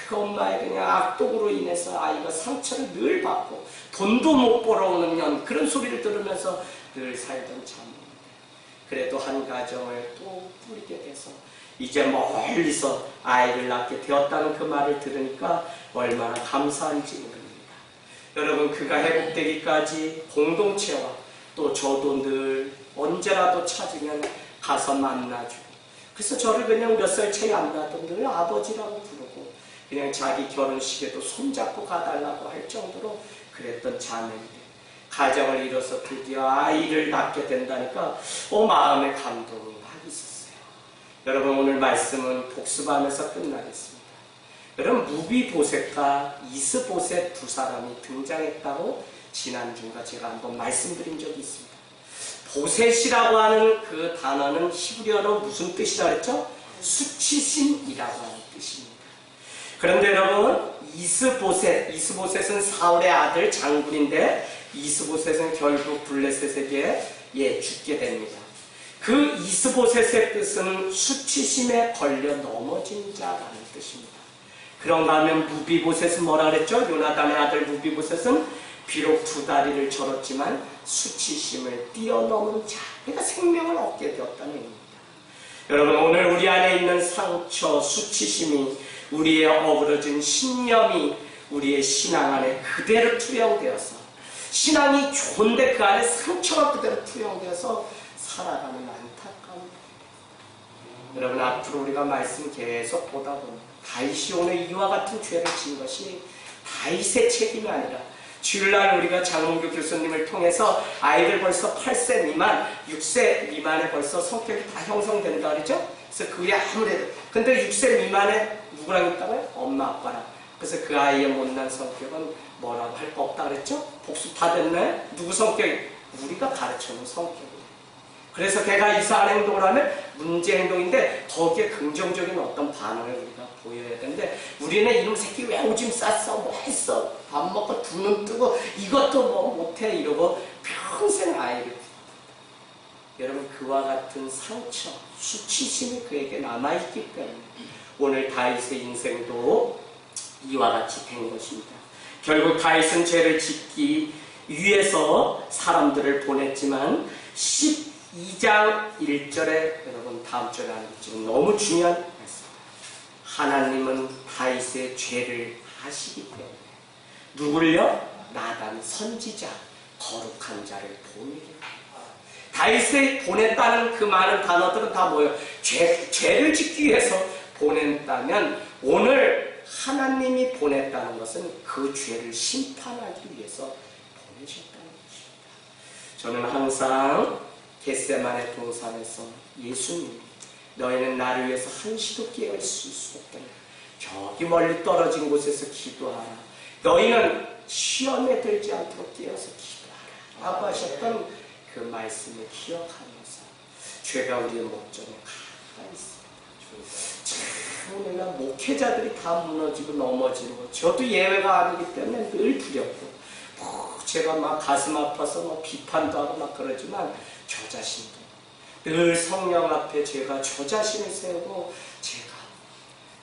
그 엄마의 그냥 악독으로 인해서 아이가 상처를 늘 받고 돈도 못 벌어오는 년 그런 소리를 들으면서 늘 살던 자매인데 그래도 한 가정을 또 꾸리게 돼서 이제 멀리서 아이를 낳게 되었다는 그 말을 들으니까 얼마나 감사한지 모릅니다. 여러분 그가 회복되기까지 공동체와 또 저도 늘 언제라도 찾으면 가서 만나주고 그래서 저를 그냥 몇 살 차이 안 나도 늘 아버지라고 부르고 그냥 자기 결혼식에도 손잡고 가달라고 할 정도로 그랬던 자매인데 가정을 이뤄서 드디어 아이를 낳게 된다니까 마음에 감동이 막 있었어요. 여러분 오늘 말씀은 복습하면서 끝나겠습니다. 여러분 무비보셋과 이스보셋 두 사람이 등장했다고 지난주인가 제가 한번 말씀드린 적이 있습니다. 보셋이라고 하는 그 단어는 히브리어로 무슨 뜻이라 그랬죠? 수치심이라고 하는 뜻입니다. 그런데 여러분 이스보셋은 사울의 아들 장군인데 이스보셋은 결국 블레셋에게 죽게 됩니다. 그 이스보셋의 뜻은 수치심에 걸려 넘어진 자라는 뜻입니다. 그런가 하면 무비보셋은 뭐라 그랬죠? 요나단의 아들 무비보셋은 비록 두 다리를 절었지만 수치심을 뛰어넘은 자, 그러니까 생명을 얻게 되었다는 얘기입니다. 여러분 오늘 우리 안에 있는 상처, 수치심이 우리의 어그러진 신념이 우리의 신앙 안에 그대로 투영되어서 신앙이 좋은데 그 안에 상처가 그대로 투영되어서 살아가는 안타까운 여러분 앞으로 우리가 말씀 계속 보다 보면 다윗이 오늘 이와 같은 죄를 지은 것이 다윗의 책임이 아니라 주일날 우리가 장문교 교수님을 통해서 아이들 벌써 8세 미만, 6세 미만에 벌써 성격이 다 형성된다 그러죠? 그래서 그게 아무래도 근데 6세 미만에 누구랑 있다고요? 엄마 아빠랑. 그래서 그 아이의 못난 성격은 뭐라고 할 거 없다 그랬죠? 복수 다 됐네? 누구 성격이? 우리가 가르쳐놓은 성격이에요. 그래서 걔가 이상한 행동을 하면 문제 행동인데 거기에 긍정적인 어떤 반응을 우리가 보여야 되는데 우리는 이놈 새끼 왜 오줌 쌌어? 뭐 했어? 밥 먹고 두 눈 뜨고 이것도 뭐 못해 이러고 평생 아이를 여러분 그와 같은 상처, 수치심이 그에게 남아있기 때문에 오늘 다윗의 인생도 이와 같이 된 것입니다. 결국 다윗은 죄를 짓기 위해서 사람들을 보냈지만 12장 1절에 여러분 다음 절에 하겠지만 너무 중요한 말씀. 하나님은 다윗의 죄를 아시기 때문에 누굴요? 나단 선지자 거룩한 자를 보내게 다윗을 보냈다는 그 많은 단어들은 다 뭐예요? 죄를 짓기 위해서 보냈다면 오늘 하나님이 보냈다는 것은 그 죄를 심판하기 위해서 보내셨다는 것입니다. 저는 항상 겟세마네 동산에서 예수님 너희는 나를 위해서 한시도 깨어있을 수 없다니 저기 멀리 떨어진 곳에서 기도하라. 너희는 시험에 들지 않도록 깨어서 기도하라 라고 하셨던 그 말씀을 기억하면서 죄가 우리의 목전에 가까이 있습니다. 참 우리가 목회자들이 다 무너지고 넘어지는 거 저도 예외가 아니기 때문에 늘 두렵고 제가 막 가슴 아파서 막 비판도 하고 막 그러지만 저 자신도 늘 성령 앞에 제가 저 자신을 세우고 제가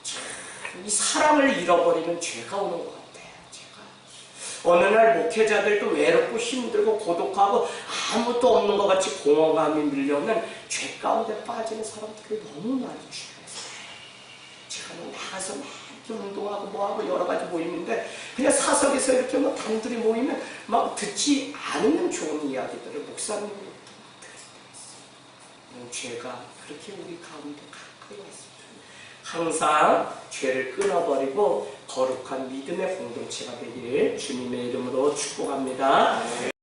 참 이 사랑을 잃어버리는 죄가 오는 것 같아요. 제가 어느 날 목회자들도 외롭고 힘들고 고독하고 아무것도 없는 것 같이 공허감이 밀려오면 죄 가운데 빠지는 사람들이 너무 많이 주변에서 제가 뭐 나가서 막 이렇게 운동하고 뭐하고 여러 가지 모임인데 그냥 사석에서 이렇게 뭐 단둘이 모이면 막 듣지 않으면 좋은 이야기들을 목사님으로부터 들을 때가 있어요. 죄가 그렇게 우리 가운데 가까이 왔습니다. 항상 죄를 끊어버리고 거룩한 믿음의 공동체가 되길 주님의 이름으로 축복합니다.